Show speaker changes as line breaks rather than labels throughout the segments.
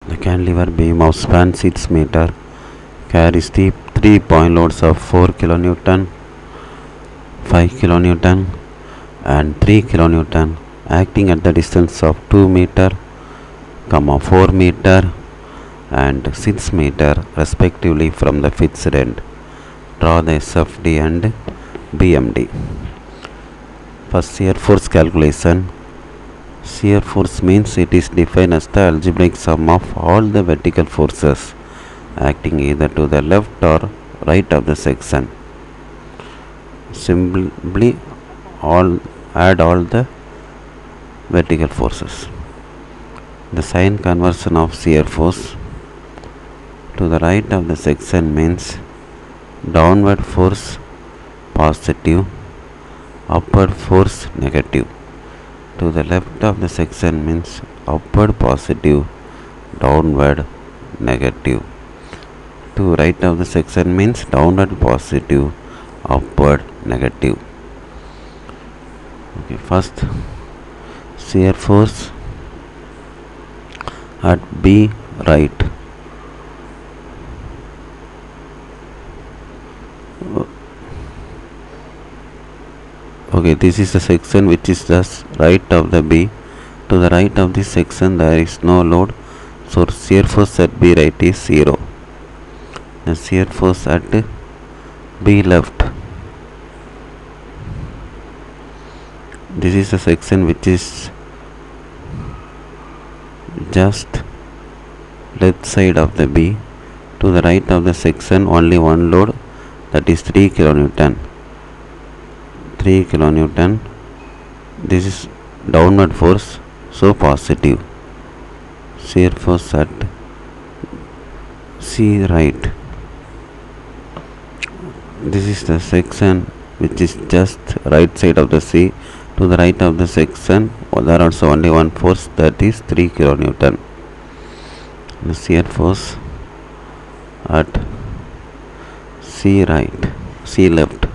The cantilever beam of span 6 meter carries the 3 point loads of 4 kN, 5 kN and 3 kN acting at the distance of 2 meter, 4 meter and 6 meter respectively from the fixed end. Draw the SFD and BMD. First, shear force calculation. Shear force means it is defined as the algebraic sum of all the vertical forces acting either to the left or right of the section. Simply add all the vertical forces. The sign conversion of shear force to the right of the section means downward force positive, upward force negative. To the left of the section means upward positive, downward negative. To right of the section means downward positive, upward negative. Okay, first shear force at B right. Okay, this is the section which is just right of the B. To the right of this section there is no load, so shear force at B right is 0. The shear force at B left. This is the section which is just left side of the B. To the right of the section only one load, that is 3 kN. 3 kN. This is downward force, so positive. Shear force at C right. This is the section which is just right side of the C. To the right of the section there also only one force, that is 3 kN. The shear force at C right, C left.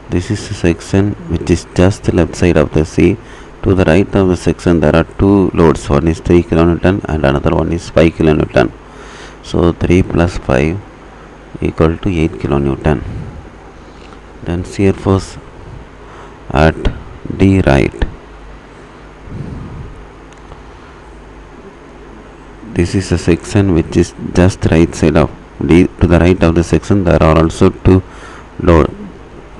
This is the section which is just left side of the C. To the right of the section there are two loads, one is 3 kN and another one is 5 kN. So 3 plus 5 equal to 8 kN. Then shear force at D right. This is a section which is just right side of D. To the right of the section there are also two loads.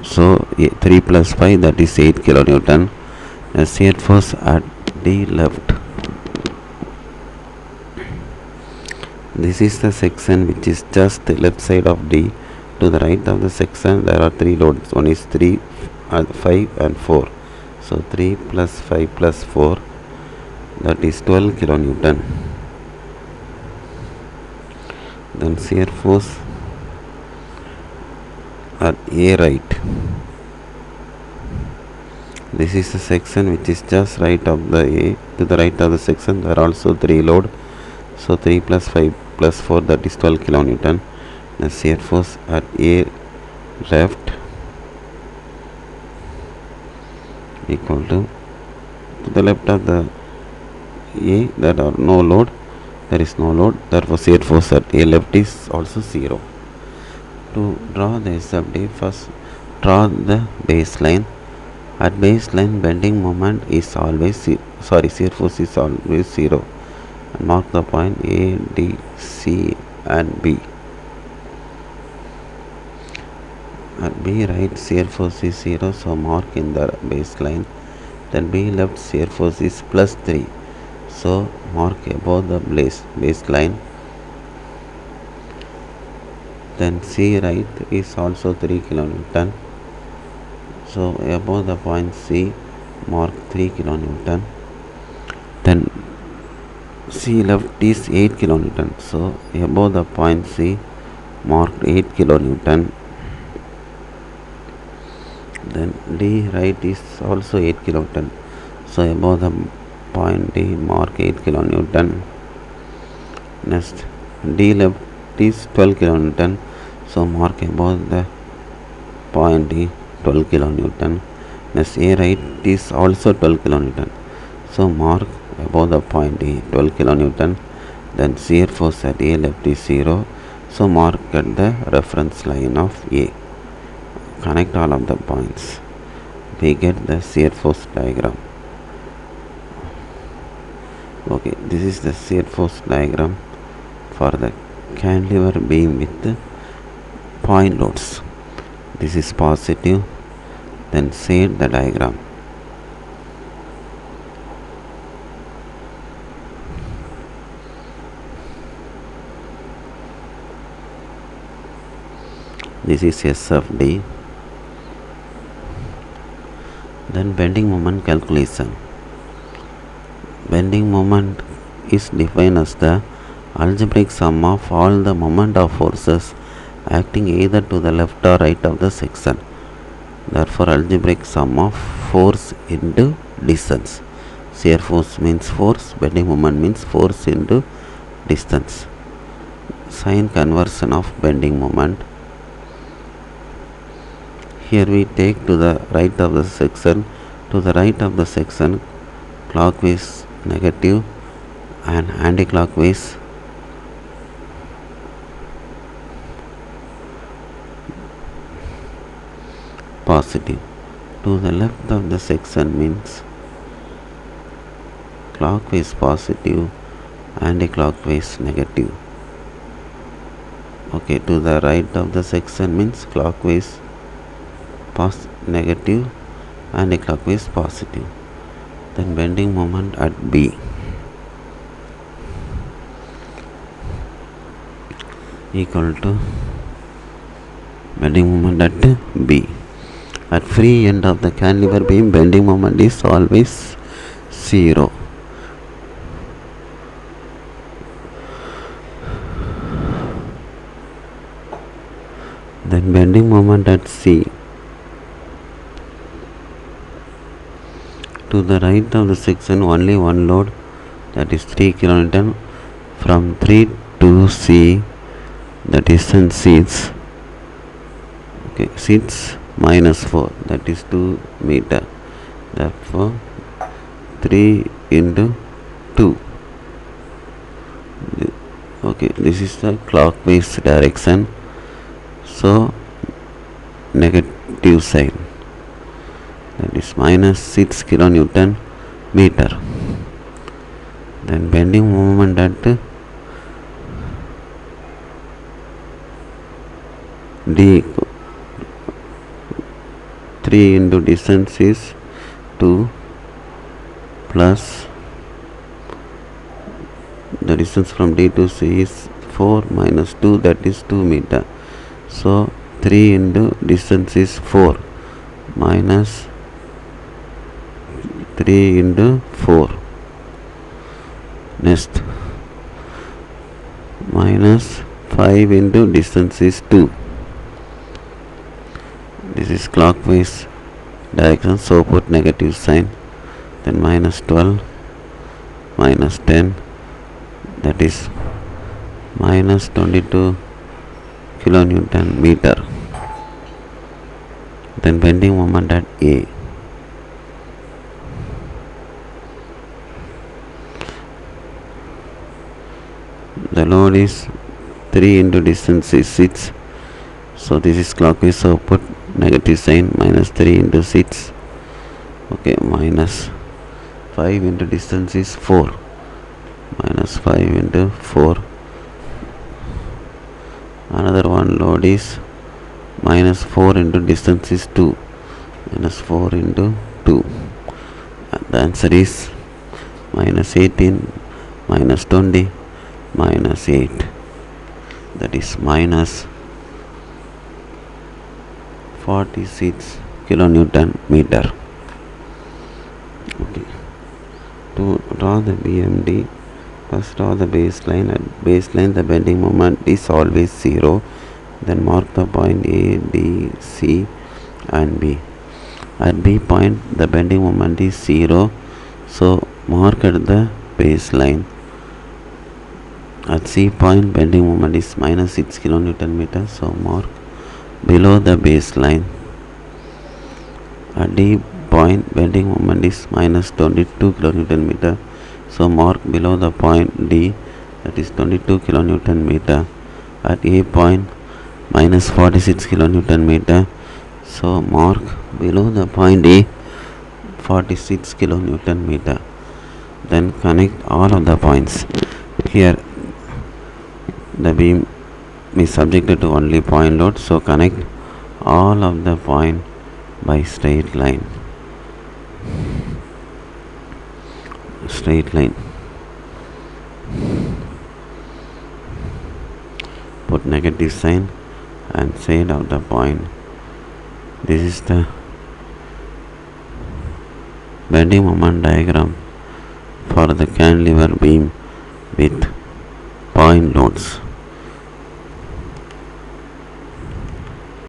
So 3 plus 5, that is 8 kN. The shear force at D left. This is the section which is just left side of D. To the right of the section there are three loads, one is 3, 5 and 4. So 3 plus 5 plus 4, that is 12 kN. Then shear force at A right. This is the section which is just right of the A. To the right of the section there are also three load. So 3 plus 5 plus 4, that is 12 kN. The shear force at A left equal to the left of the A there are no load. There is no load. Therefore shear force at A left is also 0. To draw the SFD, first draw the baseline. At baseline bending moment is always shear force is always 0. And mark the point A, D, C and B. At B right shear force is 0, so mark in the baseline. Then B left shear force is plus 3, so mark above the baseline. Then C right is also 3 kN, so above the point C mark 3 kN. Then C left is 8 kN, so above the point C mark 8 kN. Then D right is also 8 kN, so above the point D mark 8 kN. Next D left is 12 kN, so mark above the point D 12 kN. Next A right is also 12 kN, so mark above the point D 12 kN. Then shear force at A left is 0. So mark at the reference line of A. Connect all of the points. We get the shear force diagram. Okay, this is the shear force diagram for the cantilever beam with point loads. This is positive. Then shade the diagram. This is S of D. Then bending moment calculation. Bending moment is defined as the algebraic sum of all the moment of forces acting either to the left or right of the section. Therefore, algebraic sum of force into distance. Shear force means force, bending moment means force into distance. Sign conversion of bending moment. Here we take to the right of the section. To the right of the section, clockwise negative and anti-clockwise positive. To the left of the section means clockwise positive, anti-clockwise negative. Okay, to the right of the section means clockwise negative, anti-clockwise positive. Then bending moment at B equal to bending moment at B. At free end of the cantilever beam, bending moment is always 0. Then bending moment at C. To the right of the section, only one load, that is 3 kN. From 3 to C, the distance is minus 4, that is 2 meter. Therefore 3 into 2. Okay, this is the clockwise direction, so negative sign, that is minus 6 kilonewton meter. Then bending moment at D, 3 into distance is 2 plus the distance from D to C is 4 minus 2, that is 2 meter. So 3 into distance is 4 minus 3 into 4. Next, minus 5 into distance is 2. This is clockwise direction, so put negative sign. Then minus 12 minus 10, that is minus 22 kilonewton meter. Then bending moment at A. The load is 3 into distance is 6. So this is clockwise, so put negative sign, minus 3 into 6. Okay, minus 5 into distance is 4. Minus 5 into 4. Another one load is minus 4 into distance is 2. Minus 4 into 2. And the answer is minus 18, minus 20, minus 8. That is minus 46 kilonewton meter. Okay. To draw the BMD, first draw the baseline. At baseline, the bending moment is always 0. Then mark the point A, D, C and B. At B point, the bending moment is 0. So mark at the baseline. At C point, bending moment is minus 6 kilonewton meter. So mark below the baseline. At D point, bending moment is minus 22 kilonewton meter. So mark below the point D that is 22 kilonewton meter at A point minus 46 kilonewton meter. So mark below the point A 46 kilonewton meter. Then connect all of the points. Here the beam is subjected to only point load, so connect all of the point by straight line. Put negative sign and shade of the point. This is the bending moment diagram for the cantilever beam with point loads.